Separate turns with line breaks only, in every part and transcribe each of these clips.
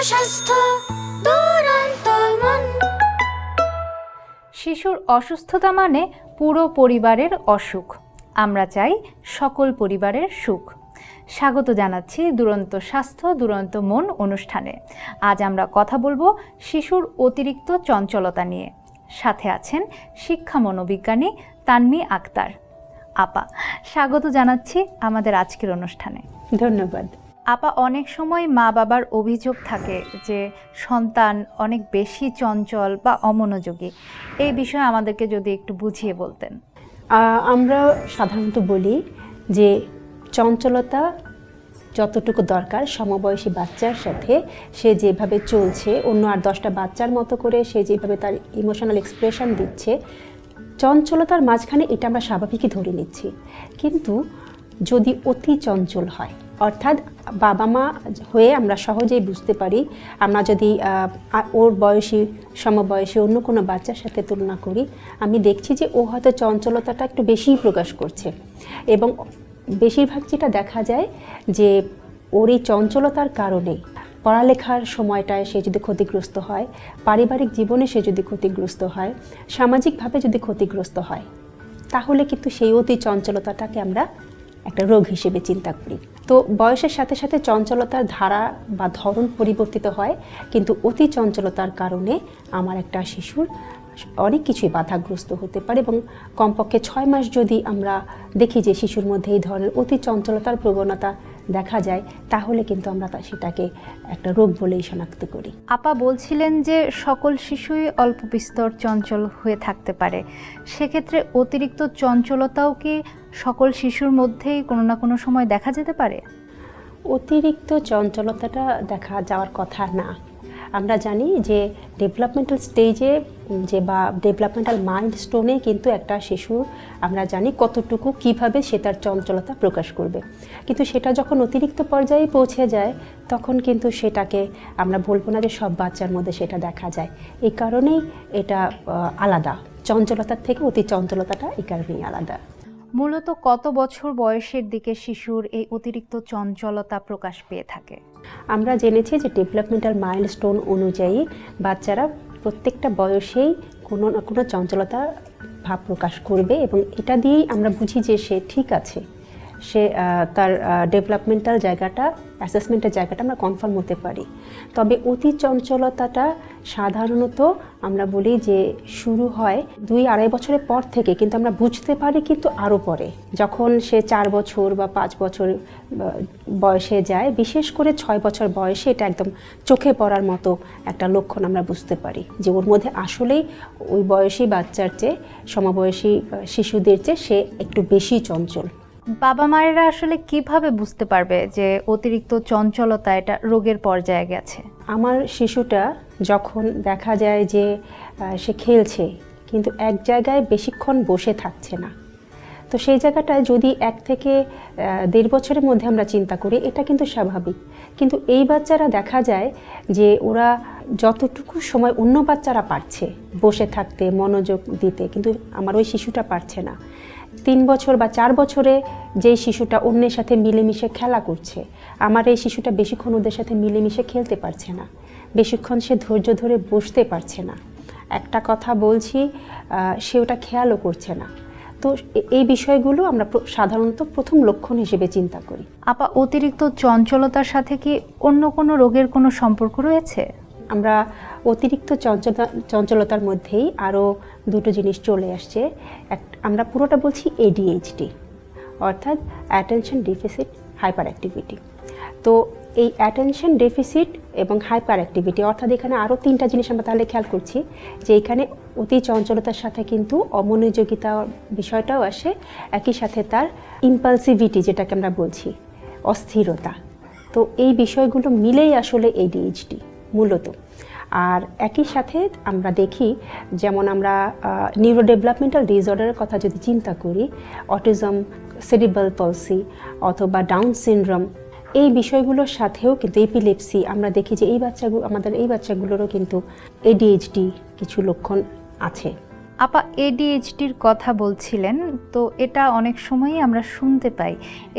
স্বাস্থ্য দুরন্ত মন।
শিশুর অসুস্থতা মানে পুরো পরিবারের অসুখ। আমরা চাই সকল পরিবারের সুখ। স্বাগত জানাচ্ছি দুরন্ত স্বাস্থ্য দুরন্ত মন অনুষ্ঠানে। আজ আমরা কথা বলবো শিশুর অতিরিক্ত চঞ্চলতা নিয়ে। সাথে আছেন শিক্ষা মনোবিজ্ঞানী তানমি আক্তার। আপা, স্বাগত জানাচ্ছি আমাদের আজকের অনুষ্ঠানে।
ধন্যবাদ।
আপা, অনেক সময় মা বাবার অভিযোগ থাকে যে সন্তান অনেক বেশি চঞ্চল বা অমনোযোগী। এই বিষয়ে আমাদেরকে যদি একটু বুঝিয়ে বলতেন।
আমরা সাধারণত বলি যে চঞ্চলতা যতটুকু দরকার সমবয়সী বাচ্চার সাথে সে যেভাবে চলছে, অন্য আর 10টা বাচ্চার মতো করে সে যেভাবে তার ইমোশনাল এক্সপ্রেশন দিচ্ছে, চঞ্চলতার মাঝখানে এটা আমরা স্বাভাবিকই ধরে নিচ্ছি। কিন্তু যদি অতি চঞ্চল হয়, অর্থাৎ বাবা মা হয়ে আমরা সহজেই বুঝতে পারি, আমরা যদি ওর বয়সী সমবয়সী অন্য কোনো বাচ্চার সাথে তুলনা করি, আমি দেখছি যে ও হয়তো চঞ্চলতাটা একটু বেশিই প্রকাশ করছে। এবং বেশিরভাগ যেটা দেখা যায় যে ওর এই চঞ্চলতার কারণে পড়ালেখার সময়টায় সে যদি ক্ষতিগ্রস্ত হয়, পারিবারিক জীবনে সে যদি ক্ষতিগ্রস্ত হয়, সামাজিকভাবে যদি ক্ষতিগ্রস্ত হয়, তাহলে কিন্তু সেই অতি চঞ্চলতাটাকে আমরা একটা রোগ হিসেবে চিন্তা করি। তো বয়সের সাথে সাথে চঞ্চলতার ধারা বা ধরন পরিবর্তিত হয়, কিন্তু অতি চঞ্চলতার কারণে আমার একটা শিশুর অনেক কিছুই বাধাগ্রস্ত হতে পারে। এবং কমপক্ষে 6 মাস যদি আমরা দেখি যে শিশুর মধ্যে এই ধরনের অতি চঞ্চলতার প্রবণতা দেখা যায়, তাহলে কিন্তু আমরা সেটাকে একটা রোগ বলেই শনাক্ত করি।
আপা বলছিলেন যে সকল শিশুই অল্প বিস্তর চঞ্চল হয়ে থাকতে পারে। সেক্ষেত্রে অতিরিক্ত চঞ্চলতাও কি সকল শিশুর মধ্যেই কোনো না কোনো সময় দেখা যেতে পারে?
অতিরিক্ত চঞ্চলতাটা দেখা যাওয়ার কথা না। আমরা জানি যে ডেভেলপমেন্টাল স্টেজে যে বা ডেভেলপমেন্টাল মাইলস্টোনে কিন্তু একটা শিশু আমরা জানি কতটুকু কিভাবে সে তার চঞ্চলতা প্রকাশ করবে। কিন্তু সেটা যখন অতিরিক্ত পর্যায়ে পৌঁছে যায়, তখন কিন্তু সেটাকে আমরা বলবো না যে সব বাচ্চার মধ্যে সেটা দেখা যায়। এই কারণেই এটা আলাদা, চঞ্চলতার থেকে অতি চঞ্চলতাটা এই কারণেই আলাদা।
মূলত কত বছর বয়সের দিকে শিশুর এই অতিরিক্ত চঞ্চলতা প্রকাশ পেয়ে থাকে?
আমরা জেনেছি যে ডেভেলপমেন্টাল মাইলস্টোন অনুযায়ী বাচ্চারা প্রত্যেকটা বয়সেই কোনো না কোনো চঞ্চলতা ভাব প্রকাশ করবে, এবং এটা দিয়েই আমরা বুঝি যে সে ঠিক আছে, সে তার ডেভেলপমেন্টাল জায়গাটা, অ্যাসেসমেন্টের জায়গাটা আমরা কনফার্ম হতে পারি। তবে অতি চঞ্চলতাটা সাধারণত আমরা বলি যে শুরু হয় 2-2.5 বছরের পর থেকে, কিন্তু আমরা বুঝতে পারি কিন্তু আরও পরে, যখন সে 4 বছর বা 5 বছর বয়সে যায়। বিশেষ করে 6 বছর বয়সে এটা একদম চোখে পড়ার মতো একটা লক্ষণ আমরা বুঝতে পারি যে ওর মধ্যে আসলেই ওই বয়সী বাচ্চার চেয়ে, সমবয়সী শিশুদের চেয়ে সে একটু বেশি চঞ্চল।
বাবা মায়েরা আসলে কিভাবে বুঝতে পারবে যে অতিরিক্ত চঞ্চলতা এটা রোগের পর্যায়ে গেছে?
আমার শিশুটা যখন দেখা যায় যে সে খেলছে কিন্তু এক জায়গায় বেশিক্ষণ বসে থাকছে না, তো সেই জায়গাটায় যদি 1 থেকে 1.5 বছরের মধ্যে আমরা চিন্তা করি, এটা কিন্তু স্বাভাবিক। কিন্তু এই বাচ্চারা দেখা যায় যে ওরা যতটুকু সময় অন্য বাচ্চারা পারছে বসে থাকতে, মনোযোগ দিতে, কিন্তু আমার ওই শিশুটা পারছে না। 3 বছর বা 4 বছরে যেই শিশুটা অন্যের সাথে মিলেমিশে খেলা করছে, আমার এই শিশুটা বেশিক্ষণ ওদের সাথে মিলেমিশে খেলতে পারছে না, বেশিক্ষণ সে ধৈর্য ধরে বসতে পারছে না, একটা কথা বলছি সে ওটা খেয়ালও করছে না। তো এই বিষয়গুলো আমরা সাধারণত প্রথম লক্ষণ হিসেবে চিন্তা করি।
আপা, অতিরিক্ত চঞ্চলতার সাথে কি অন্য কোনো রোগের কোনো সম্পর্ক রয়েছে?
আমরা অতিরিক্ত চঞ্চলতার মধ্যেই আরও 2টো জিনিস চলে আসছে। আমরা পুরোটা বলছি ADHD, অর্থাৎ অ্যাটেনশন ডেফিসিট হাইপার অ্যাক্টিভিটি। তো এই অ্যাটেনশন ডেফিসিট এবং হাইপার অ্যাক্টিভিটি, অর্থাৎ এখানে আরও 3টা জিনিস আমরা তাহলে খেয়াল করছি যে এখানে অতি চঞ্চলতার সাথে কিন্তু অমনোযোগিতা বিষয়টাও আসে, একই সাথে তার ইম্পালসিভিটি যেটাকে আমরা বলছি, অস্থিরতা। তো এই বিষয়গুলো মিলেই আসলে ADHD মূলত। আর একই সাথে আমরা দেখি, যেমন আমরা নিউরো ডেভেলপমেন্টাল ডিসঅর্ডারের কথা যদি চিন্তা করি, অটিজম, সেরিব্রাল পলসি অথবা ডাউন সিনড্রোম, এই বিষয়গুলোর সাথেও কিন্তু এপিলেপসি, আমরা দেখি যে আমাদের এই বাচ্চাগুলোরও কিন্তু ADHD কিছু লক্ষণ আছে।
আপা এডিএইচডির কথা বলছিলেন, তো এটা অনেক সময়ই আমরা শুনতে পাই।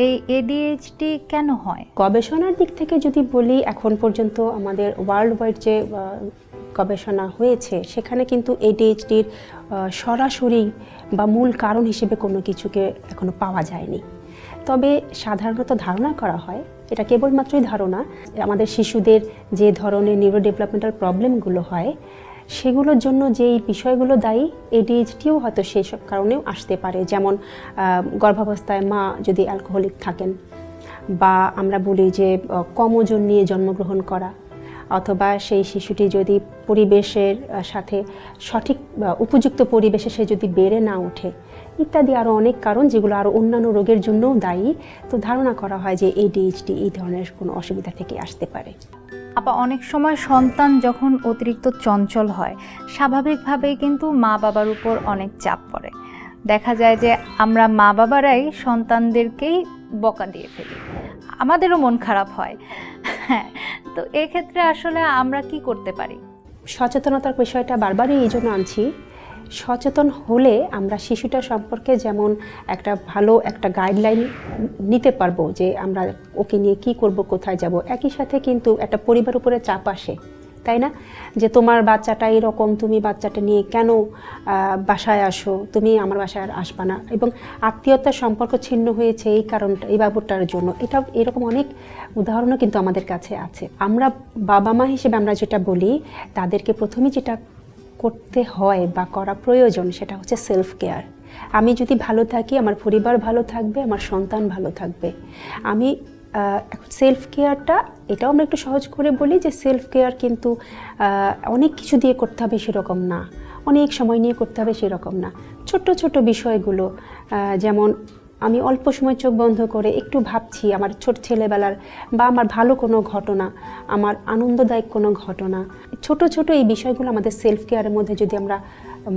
এই এডিএইচডি কেন হয়?
গবেষণার দিক থেকে যদি বলি, এখন পর্যন্ত আমাদের ওয়ার্ল্ড ওয়াইড যে গবেষণা হয়েছে সেখানে কিন্তু এডিএইচডির সরাসরি বা মূল কারণ হিসেবে কোনো কিছুকে এখনো পাওয়া যায়নি। তবে সাধারণত ধারণা করা হয়, এটা কেবলমাত্রই ধারণা, আমাদের শিশুদের যে ধরনের নিউরো ডেভেলপমেন্টাল প্রবলেমগুলো হয় সেগুলোর জন্য যেই বিষয়গুলো দায়ী, এডিএইচডিও হয়তো সেই সব কারণেও আসতে পারে। যেমন গর্ভাবস্থায় মা যদি অ্যালকোহলিক থাকেন, বা আমরা বলি যে কম ওজন নিয়ে জন্মগ্রহণ করা, অথবা সেই শিশুটি যদি পরিবেশের সাথে সঠিক উপযুক্ত পরিবেশে সে যদি বেড়ে না ওঠে, ইত্যাদি আরও অনেক কারণ যেগুলো আরও অন্যান্য রোগের জন্যও দায়ী। তো ধারণা করা হয় যে এডিএইচডি এই ধরনের কোনো অসুবিধা থেকে আসতে পারে।
আপা অনেক সময় সন্তান যখন অতিরিক্ত চঞ্চল হয়, স্বাভাবিকভাবেই কিন্তু মা বাবার উপর অনেক চাপ পড়ে। দেখা যায় যে আমরা মা বাবারাই সন্তানদেরকেই বকা দিয়ে ফেলি, আমাদেরও মন খারাপ হয়। হ্যাঁ, তো এক্ষেত্রে আসলে আমরা কি করতে পারি?
সচেতনতার বিষয়টা বারবারই এই জন্য আনছি। সচেতন হলে আমরা শিশুটা সম্পর্কে যেমন একটা ভালো একটা গাইডলাইন নিতে পারবো যে আমরা ওকে নিয়ে কি করব, কোথায় যাব। একই সাথে কিন্তু একটা পরিবার উপরে চাপ আসে, তাই না? যে তোমার বাচ্চাটা এরকম, তুমি বাচ্চাটা নিয়ে কেন বাসায় আসো, তুমি আমার বাসায় আর আসবা না, এবং আত্মীয়তার সম্পর্ক ছিন্ন হয়েছে এই কারণটা, এই বাবুটার জন্য। এটা এরকম অনেক উদাহরণও কিন্তু আমাদের কাছে আছে। আমরা বাবা মা হিসেবে আমরা যেটা বলি, তাদেরকে প্রথমে যেটা করতে হয় বা করা প্রয়োজন সেটা হচ্ছে সেলফ কেয়ার। আমি যদি ভালো থাকি, আমার পরিবার ভালো থাকবে, আমার সন্তান ভালো থাকবে। আমি সেলফ কেয়ারটা, এটাও আমরা একটু সহজ করে বলি যে সেলফ কেয়ার কিন্তু অনেক কিছু দিয়ে করতে হবে সেরকম না, অনেক সময় নিয়ে করতে হবে সেরকম না। ছোট ছোট বিষয়গুলো, যেমন আমি অল্প সময় চোখ বন্ধ করে একটু ভাবছি আমার ছোট ছেলেবেলার বা আমার ভালো কোনো ঘটনা, আমার আনন্দদায়ক কোনো ঘটনা, ছোট ছোট এই বিষয়গুলো আমাদের সেলফ কেয়ারের মধ্যে যদি আমরা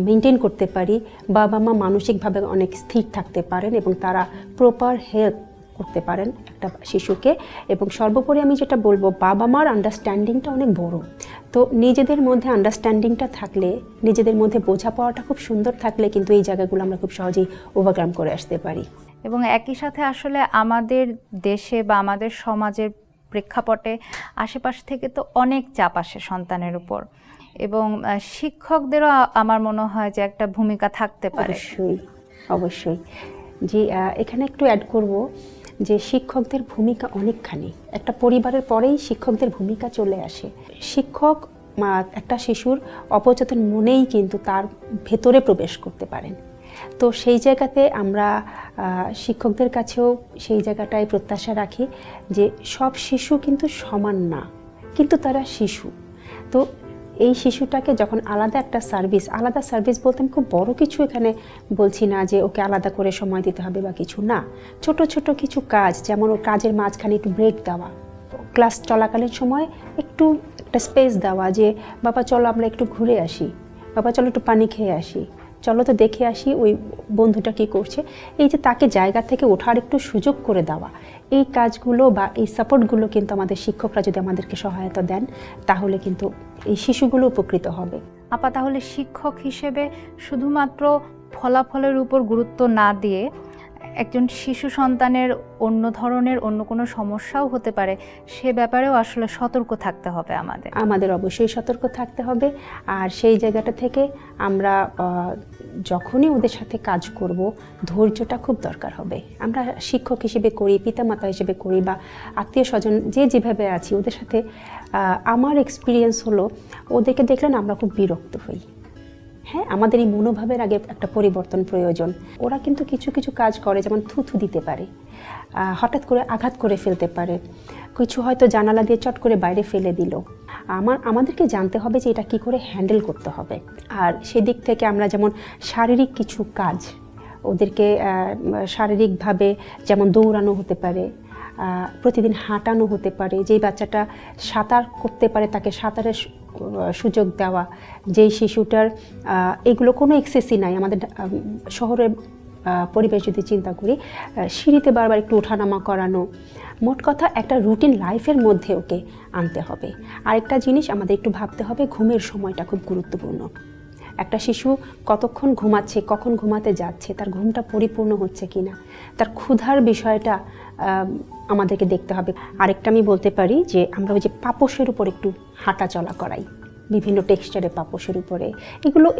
মেনটেন করতে পারি, বাবা মা মানসিকভাবে অনেক স্থির থাকতে পারেন এবং তারা প্রপার হেল্প করতে পারেন একটা শিশুকে। এবং সর্বোপরি আমি যেটা বলবো, বাবা মার আন্ডারস্ট্যান্ডিংটা অনেক বড়। তো নিজেদের মধ্যে আন্ডারস্ট্যান্ডিংটা থাকলে, নিজেদের মধ্যে বোঝাপড়াটা খুব সুন্দর থাকলে কিন্তু এই জায়গাগুলো আমরা খুব সহজেই ওভারকাম করে আসতে পারি।
এবং একই সাথে আসলে আমাদের দেশে বা আমাদের সমাজের প্রেক্ষাপটে আশেপাশ থেকে তো অনেক চাপ আসে সন্তানের উপর, এবং শিক্ষকদেরও আমার মনে হয় যে একটা ভূমিকা থাকতে পারে।
অবশ্যই অবশ্যই। জি, এখানে একটু অ্যাড করব যে শিক্ষকদের ভূমিকা অনেকখানি। একটা পরিবারের পরেই শিক্ষকদের ভূমিকা চলে আসে। শিক্ষক একটা শিশুর অবচেতন মনেই কিন্তু তার ভেতরে প্রবেশ করতে পারেন। তো সেই জায়গাতে আমরা শিক্ষকদের কাছেও সেই জায়গাটায় প্রত্যাশা রাখি যে সব শিশু কিন্তু সমান না, কিন্তু তারা শিশু। তো এই শিশুটাকে যখন আলাদা সার্ভিস বলতে আমি খুব বড় কিছু এখানে বলছি না যে ওকে আলাদা করে সময় দিতে হবে বা কিছু না। ছোট ছোট কিছু কাজ, যেমন ওর কাজের মাঝখানে একটু ব্রেক দেওয়া, ক্লাস চলাকালীন সময় একটু একটা স্পেস দেওয়া যে বাবা চলো আমরা একটু ঘুরে আসি, বাবা চলো একটু পানি খেয়ে আসি, চলো তো দেখে আসি ওই বন্ধুটা কী করছে। এই যে তাকে জায়গা থেকে ওঠার একটু সুযোগ করে দেওয়া, এই কাজগুলো বা এই সাপোর্টগুলো কিন্তু আমাদের শিক্ষকরা যদি আমাদেরকে সহায়তা দেন তাহলে কিন্তু এই শিশুগুলো উপকৃত হবে।
আপা তাহলে শিক্ষক হিসেবে শুধুমাত্র ফলাফলের উপর গুরুত্ব না দিয়ে একজন শিশু সন্তানের অন্য কোনো সমস্যাও হতে পারে, সে ব্যাপারেও আসলে সতর্ক থাকতে হবে আমাদের
অবশ্যই সতর্ক থাকতে হবে। আর সেই জায়গাটা থেকে আমরা যখনই ওদের সাথে কাজ করব, ধৈর্যটা খুব দরকার হবে। আমরা শিক্ষক হিসেবে করি, পিতামাতা হিসেবে করি, বা আত্মীয় স্বজন যে যেভাবে আছি ওদের সাথে, আমার এক্সপিরিয়েন্স হলো ওদেরকে দেখলে না আমরা খুব বিরক্ত হই। হ্যাঁ, আমাদের এই মনোভাবের আগে একটা পরিবর্তন প্রয়োজন। ওরা কিন্তু কিছু কিছু কাজ করে, যেমন থুথু দিতে পারে, হঠাৎ করে আঘাত করে ফেলতে পারে, কিছু হয়তো জানালা দিয়ে চট করে বাইরে ফেলে দিল। আমাদেরকে জানতে হবে যে এটা কি করে হ্যান্ডেল করতে হবে। আর সেদিক থেকে আমরা যেমন শারীরিক কিছু কাজ ওদেরকে শারীরিকভাবে, যেমন দৌড়ানো হতে পারে, প্রতিদিন হাঁটানো হতে পারে, যেই বাচ্চাটা সাঁতার করতে পারে তাকে সাঁতারের সুযোগ দেওয়া, যেই শিশুটার এগুলো কোনো এক্সেসই নাই। আমাদের শহরের পরিবেশ যদি চিন্তা করি, সিঁড়িতে বারবার একটু ওঠানামা করানো, মোট কথা একটা রুটিন লাইফের মধ্যে ওকে আনতে হবে। আরেকটা জিনিস আমাদের একটু ভাবতে হবে, ঘুমের সময়টা খুব গুরুত্বপূর্ণ। একটা শিশু কতক্ষণ ঘুমাচ্ছে, কখন ঘুমাতে যাচ্ছে, তার ঘুমটা পরিপূর্ণ হচ্ছে কিনা, তার ক্ষুধার বিষয়টা আমাদেরকে দেখতে হবে। আরেকটা আমি বলতে পারি যে আমরা ওই যে পাপোশের উপর একটু হাঁটা চলা করাই, বিভিন্ন টেক্সচারে পাপোশের উপরে,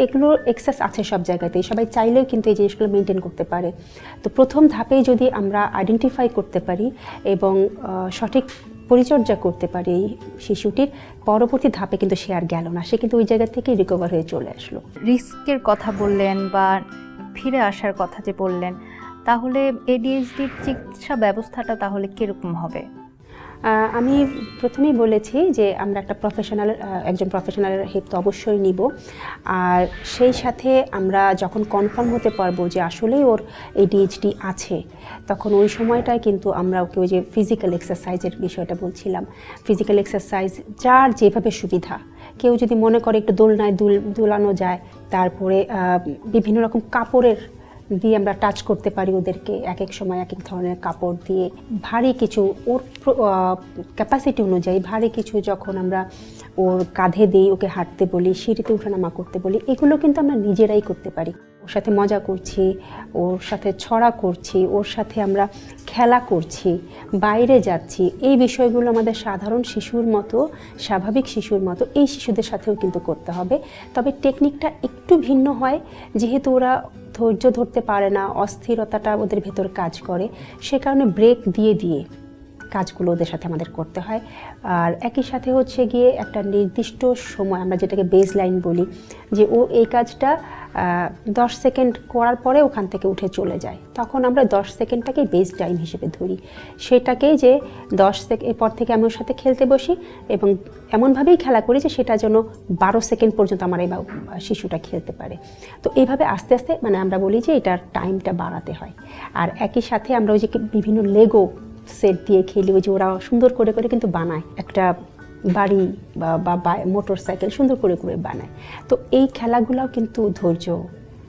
এগুলো এক্সেস আছে সব জায়গাতেই, সবাই চাইলেও কিন্তু এই জিনিসগুলো মেনটেন করতে পারে। তো প্রথম ধাপেই যদি আমরা আইডেন্টিফাই করতে পারি এবং সঠিক পরিচর্যা করতে পারি এই শিশুটির, পরবর্তী ধাপে কিন্তু সে আর গেল না, সে কিন্তু ওই জায়গা থেকেই রিকভার হয়ে চলে আসলো।
রিস্কের কথা বললেন বা ফিরে আসার কথা যে বললেন, তাহলে এডিএইচডির চিকিৎসা ব্যবস্থাটা তাহলে কীরকম হবে?
আমি প্রথমেই বলেছি যে আমরা একজন প্রফেশনালের হেল্প তো অবশ্যই নিব, আর সেই সাথে আমরা যখন কনফার্ম হতে পারবো যে আসলেই ওর এডিএইচডি আছে, তখন ওই সময়টায় কিন্তু আমরা ওকে ওই যে ফিজিক্যাল এক্সারসাইজের বিষয়টা বলছিলাম, ফিজিক্যাল এক্সারসাইজ যার যেভাবে সুবিধা, কেউ যদি মনে করে একটু দোলনায় দুলানো যায়, তারপরে বিভিন্ন রকম কাপড়ের দিয়ে আমরা টাচ করতে পারি ওদেরকে, এক এক সময় এক এক ধরনের কাপড় দিয়ে, ভারী কিছু ওর ক্যাপাসিটি অনুযায়ী ভারী কিছু যখন আমরা ওর কাঁধে দিই, ওকে হাঁটতে বলি, সিঁড়িতে উঠানামা করতে বলি, এগুলো কিন্তু আমরা নিজেরাই করতে পারি। ওর সাথে মজা করছি, ওর সাথে ছড়া করছি, ওর সাথে আমরা খেলা করছি, বাইরে যাচ্ছি, এই বিষয়গুলো আমাদের সাধারণ শিশুর মতো, স্বাভাবিক শিশুর মতো এই শিশুদের সাথেও কিন্তু করতে হবে। তবে টেকনিকটা একটু ভিন্ন হয়, যেহেতু ওরা ধৈর্য ধরতে পারে না, অস্থিরতাটা ওদের ভেতর কাজ করে, সে কারণে ব্রেক দিয়ে দিয়ে কাজগুলো ওদের সাথে আমাদের করতে হয়। আর একই সাথে হচ্ছে গিয়ে একটা নির্দিষ্ট সময়, আমরা যেটাকে বেস লাইন বলি, যে ও এই কাজটা 10 সেকেন্ড করার পরে ওখান থেকে উঠে চলে যায়, তখন আমরা 10 সেকেন্ডটাকে বেস টাইম হিসেবে ধরি। সেটাকেই যে 10 সেকেন্ড এরপর থেকে আমি ওর সাথে খেলতে বসি এবং এমনভাবেই খেলা করি যে সেটা যেন 12 সেকেন্ড পর্যন্ত আমার এই শিশুটা খেলতে পারে। তো এইভাবে আস্তে আস্তে মানে আমরা বলি যে এটার টাইমটা বাড়াতে হয়। আর একই সাথে আমরা ওই যে বিভিন্ন লেগো সেট দিয়ে খেলি, ওই যে ওরা সুন্দর করে করে কিন্তু বানায় একটা বাড়ি বা মোটর সাইকেল সুন্দর করে করে বানায়। তো এই খেলাগুলোও কিন্তু ধৈর্য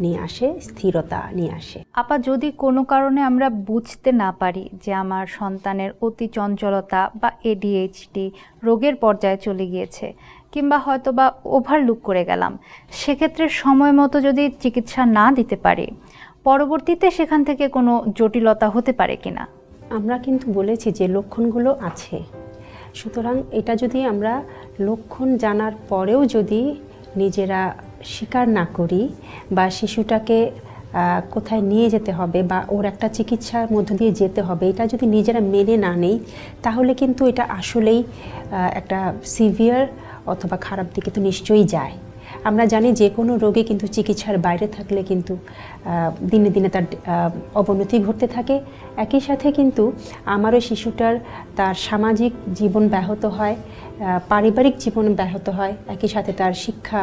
নিয়ে আসে, স্থিরতা নিয়ে আসে।
আপা, যদি কোনো কারণে আমরা বুঝতে না পারি যে আমার সন্তানের অতি চঞ্চলতা বা এডিএইচডি রোগের পর্যায়ে চলে গিয়েছে, কিংবা হয়তো বা ওভারলুক করে গেলাম, সেক্ষেত্রে সময় মতো যদি চিকিৎসা না দিতে পারি, পরবর্তীতে সেখান থেকে কোনো জটিলতা হতে পারে কিনা?
আমরা কিন্তু বলেছি যে লক্ষণগুলো আছে, সুতরাং এটা যদি আমরা লক্ষণ জানার পরেও যদি নিজেরা স্বীকার না করি বা শিশুটাকে কোথায় নিয়ে যেতে হবে বা ওর একটা চিকিৎসার মধ্য দিয়ে যেতে হবে, এটা যদি নিজেরা মেনে না নেই, তাহলে কিন্তু এটা আসলেই একটা সিভিয়ার অথবা খারাপ দিকে তো নিশ্চয়ই যায়। আমরা জানি যে কোনো রোগে কিন্তু চিকিৎসার বাইরে থাকলে কিন্তু দিনে দিনে তার অবনতি ঘটতে থাকে। একই সাথে কিন্তু আমার ওই শিশুটার তার সামাজিক জীবন ব্যাহত হয়, পারিবারিক জীবন ব্যাহত হয়, একই সাথে তার শিক্ষা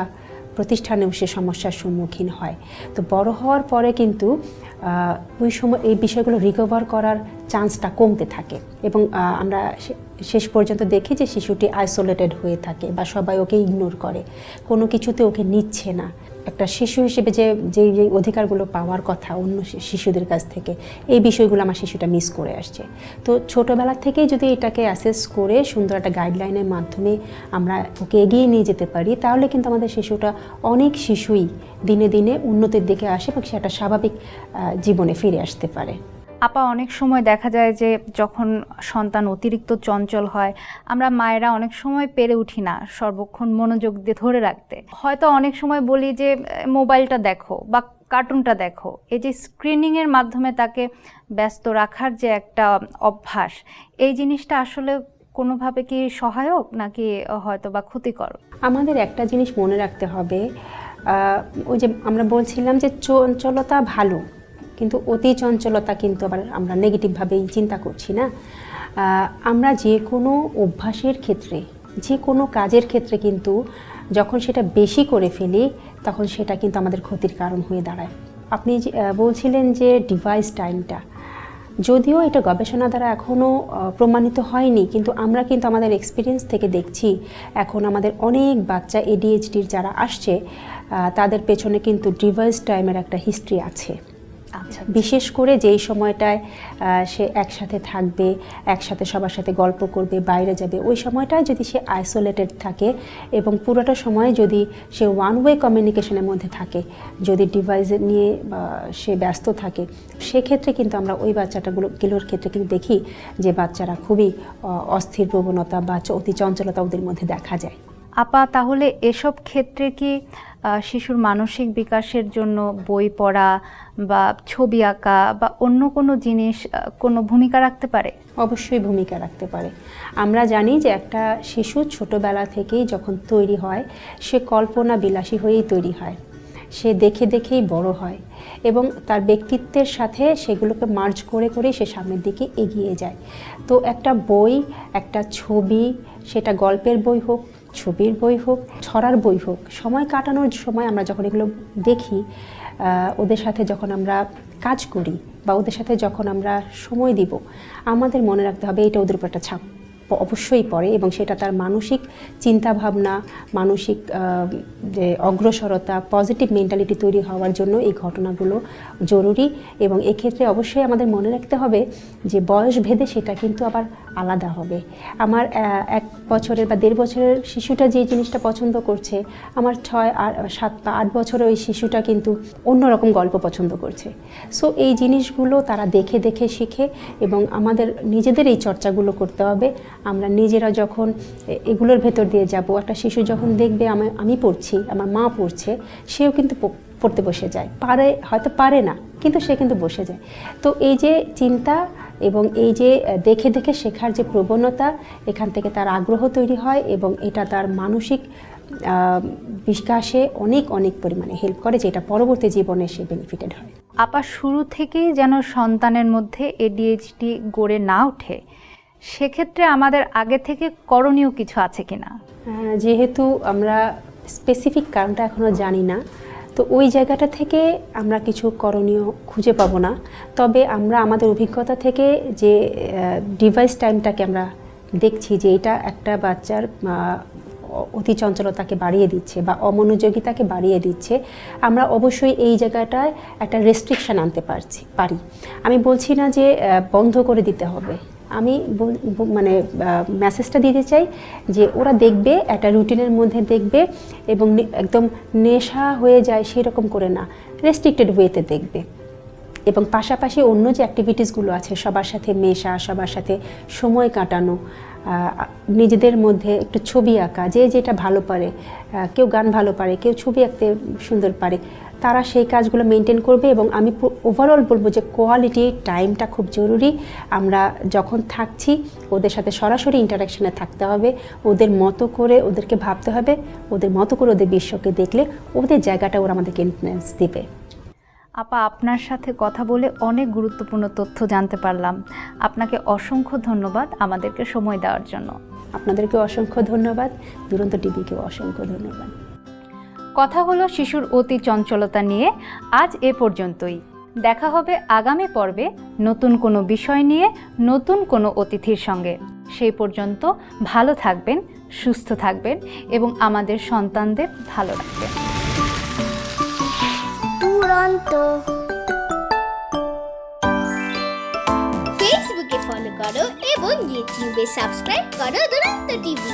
প্রতিষ্ঠানেও সে সমস্যার সম্মুখীন হয়। তো বড় হওয়ার পরে কিন্তু ওই সময় এই বিষয়গুলো রিকভার করার চান্সটা কমতে থাকে এবং আমরা শেষ পর্যন্ত দেখি যে শিশুটি আইসোলেটেড হয়ে থাকে বা সবাই ওকে ইগনোর করে, কোনো কিছুতে ওকে নিচ্ছে না। একটা শিশু হিসেবে যে অধিকারগুলো পাওয়ার কথা অন্য শিশুদের কাছ থেকে, এই বিষয়গুলো আমার শিশুটা মিস করে আসছে। তো ছোটোবেলা থেকেই যদি এটাকে অ্যাসেস করে সুন্দর একটা গাইডলাইনের মাধ্যমে আমরা ওকে এগিয়ে নিয়ে যেতে পারি, তাহলে কিন্তু আমাদের শিশুটা, অনেক শিশুই দিনে দিনে উন্নতির দিকে আসে এবং সে একটা স্বাভাবিক জীবনে ফিরে আসতে পারে।
আপা, অনেক সময় দেখা যায় যে যখন সন্তান অতিরিক্ত চঞ্চল হয়, আমরা মায়েরা অনেক সময় পেরে উঠি না সর্বক্ষণ মনোযোগ দিয়ে ধরে রাখতে। হয়তো অনেক সময় বলি যে মোবাইলটা দেখো বা কার্টুনটা দেখো। এই যে স্ক্রিনিংয়ের মাধ্যমে তাকে ব্যস্ত রাখার যে একটা অভ্যাস, এই জিনিসটা আসলে কোনোভাবে কি সহায়ক নাকি হয়তো বা ক্ষতিকর?
আমাদের একটা জিনিস মনে রাখতে হবে, ওই যে আমরা বলছিলাম যে চঞ্চলতা ভালো, কিন্তু অতি চঞ্চলতা কিন্তু আবার আমরা নেগেটিভভাবেই চিন্তা করছি না। আমরা যে কোনো অভ্যাসের ক্ষেত্রে, যে কোনো কাজের ক্ষেত্রে কিন্তু যখন সেটা বেশি করে ফেলি, তখন সেটা কিন্তু আমাদের ক্ষতির কারণ হয়ে দাঁড়ায়। আপনি বলছিলেন যে ডিভাইস টাইমটা, যদিও এটা গবেষণা দ্বারা এখনও প্রমাণিত হয়নি, কিন্তু আমরা কিন্তু আমাদের এক্সপিরিয়েন্স থেকে দেখছি এখন আমাদের অনেক বাচ্চা এডিএইচডির যারা আসছে, তাদের পেছনে কিন্তু ডিভাইস টাইমের একটা হিস্ট্রি আছে।
আচ্ছা,
বিশেষ করে যেই সময়টায় সে একসাথে থাকবে, একসাথে সবার সাথে গল্প করবে, বাইরে যাবে, ওই সময়টায় যদি সে আইসোলেটেড থাকে এবং পুরোটা সময় যদি সে ওয়ান ওয়ে কমিউনিকেশনের মধ্যে থাকে, যদি ডিভাইস নিয়ে সে ব্যস্ত থাকে, সেক্ষেত্রে কিন্তু আমরা ওই বাচ্চাগুলোর ক্ষেত্রে কিন্তু দেখি যে বাচ্চারা খুবই অস্থির প্রবণতা বা অতি চঞ্চলতা ওদের মধ্যে দেখা যায়।
আপা, তাহলে এসব ক্ষেত্রে কি শিশুর মানসিক বিকাশের জন্য বই পড়া বা ছবি আঁকা বা অন্য কোনো জিনিস কোনো ভূমিকা রাখতে পারে?
অবশ্যই ভূমিকা রাখতে পারে। আমরা জানি যে একটা শিশু ছোটবেলা থেকেই যখন তৈরি হয়, সে কল্পনা বিলাসী হয়েই তৈরি হয়, সে দেখে দেখেই বড় হয় এবং তার ব্যক্তিত্বের সাথে সেগুলোকে মার্জ করে করে সে সামনের দিকে এগিয়ে যায়। তো একটা বই, একটা ছবি, সেটা গল্পের বই হোক, ছবির বই হোক, ছড়ার বই হোক, সময় কাটানোর সময় আমরা যখন এগুলো দেখি, ওদের সাথে যখন আমরা কাজ করি বা ওদের সাথে যখন আমরা সময় দিব, আমাদের মনে রাখতে হবে এটা ওদের উপর একটা ছাপ অবশ্যই পড়ে এবং সেটা তার মানসিক চিন্তাভাবনা, মানসিক যে অগ্রসরতা, পজিটিভ মেন্টালিটি তৈরি হওয়ার জন্য এই ঘটনাগুলো জরুরি। এবং এক্ষেত্রে অবশ্যই আমাদের মনে রাখতে হবে যে বয়স ভেদে সেটা কিন্তু আবার আলাদা হবে। আমার 1 বছরের বা 1.5 বছরের শিশুটা যে জিনিসটা পছন্দ করছে, আমার 6, 7 বা 8 বছরের ওই শিশুটা কিন্তু অন্যরকম গল্প পছন্দ করছে। সো এই জিনিসগুলো তারা দেখে দেখে শিখে এবং আমাদের নিজেদের এই চর্চাগুলো করতে হবে। আমরা নিজেরা যখন এগুলোর ভেতর দিয়ে যাব, একটা শিশু যখন দেখবে আমি পড়ছি, আমার মা পড়ছে, সেও কিন্তু পড়তে বসে যায়, হয়তো পারে না কিন্তু সে কিন্তু বসে যায়। তো এই যে চিন্তা এবং এই যে দেখে দেখে শেখার যে প্রবণতা, এখান থেকে তার আগ্রহ তৈরি হয় এবং এটা তার মানসিক বিকাশে অনেক অনেক পরিমাণে হেল্প করে, যেটা পরবর্তী জীবনে সে বেনিফিটেড হয়।
আপা, শুরু থেকেই যেন সন্তানের মধ্যে ADHD গড়ে না ওঠে, সেক্ষেত্রে আমাদের আগে থেকে করণীয় কিছু আছে কিনা?
যেহেতু আমরা স্পেসিফিক কারণটা এখনও জানি না, তো ওই জায়গাটা থেকে আমরা কিছু করণীয় খুঁজে পাবো না। তবে আমরা আমাদের অভিজ্ঞতা থেকে যে ডিভাইস টাইমটাকে আমরা দেখছি যে এটা একটা বাচ্চার অতি চঞ্চলতাকে বাড়িয়ে দিচ্ছে বা অমনোযোগিতাকে বাড়িয়ে দিচ্ছে, আমরা অবশ্যই এই জায়গাটায় একটা রেস্ট্রিকশন আনতে পারি। আমি বলছি না যে বন্ধ করে দিতে হবে, আমি মানে মেসেজটা দিতে চাই যে ওরা দেখবে, একটা রুটিনের মধ্যে দেখবে এবং একদম নেশা হয়ে যায় সেরকম করে না, রেস্ট্রিক্টেড ওয়েতে দেখবে। এবং পাশাপাশি অন্য যে অ্যাক্টিভিটিসগুলো আছে, সবার সাথে মেশা, সবার সাথে সময় কাটানো, নিজেদের মধ্যে একটু ছবি আঁকা, যে যেটা ভালো পারে, কেউ গান ভালো পারে, কেউ ছবি আঁকতে সুন্দর পারে, তারা সেই কাজগুলো মেনটেন করবে। এবং আমি ওভারঅল বলবো যে কোয়ালিটি টাইমটা খুব জরুরি। আমরা যখন থাকছি ওদের সাথে সরাসরি ইন্টারাকশনে থাকতে হবে, ওদের মতো করে ওদেরকে ভাবতে হবে, ওদের মতো করে ওদের বিশ্বকে দেখলে ওদের জায়গাটা ওরা আমাদেরকে ইনফ্লুয়েন্স দেবে।
আপা, আপনার সাথে কথা বলে অনেক গুরুত্বপূর্ণ তথ্য জানতে পারলাম। আপনাকে অসংখ্য ধন্যবাদ আমাদেরকে সময় দেওয়ার জন্য।
আপনাদেরকে অসংখ্য ধন্যবাদ, দুরন্ত টিভিকেও অসংখ্য ধন্যবাদ।
কথা হলো শিশুর অতি চঞ্চলতা নিয়ে। আজ এ পর্যন্তই। দেখা হবে আগামী পর্বে নতুন কোনো বিষয় নিয়ে, নতুন কোনো অতিথির সঙ্গে। সেই পর্যন্ত ভালো থাকবেন, সুস্থ থাকবেন এবং আমাদের সন্তানদের ভালো রাখবেন।
দুরন্ত। ফেসবুকে ফলো করো এবং ইউটিউবে সাবস্ক্রাইব করো দুরন্ত টিভি।